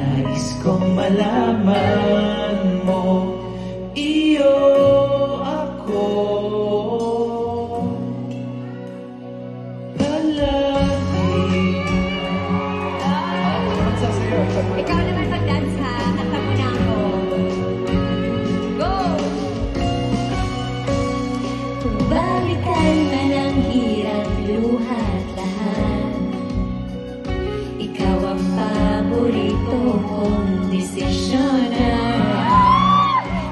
Nais kong malaman mo, iyo ako palagi. Ikaw naman mag-dance ha. Kanta mo na ako. Go! Kung balikan man ang hirap, luha at lahat, ikaw ang paborito kong desisyonan.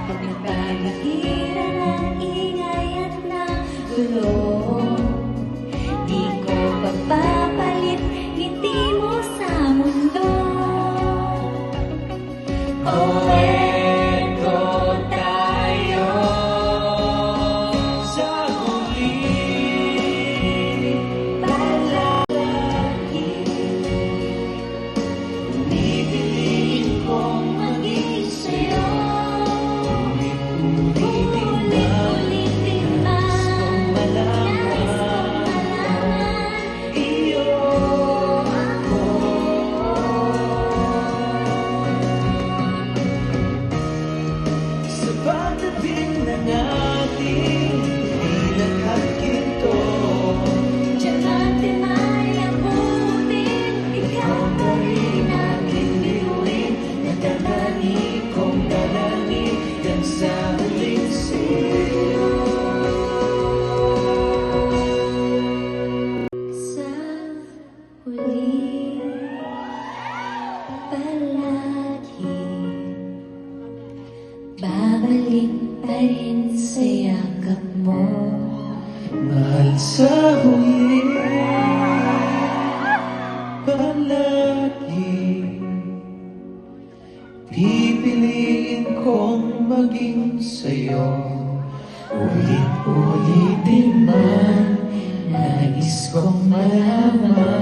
Pag nagpaligiran ng ingay at ng gulo, di ko papapalit ngiti mo sa mundo. Kwento tayo sa huli, Palagi pipiliin kong maging sa'yo. ulit-ulitin na Ulit-ulitin man, iyo ako. Sa pagdating ng ating bilang at ginto, Diamante may abutin, ikaw pa rin aking bituin. nadalangin kong dalangin yan sa huling sa'yo. Sa huli, palagi babalik pa rin sa yakap mo. Mahal sa huli, palagi pipiliin kong maging sa'yo. Ulit-ulitin man, nais kong malaman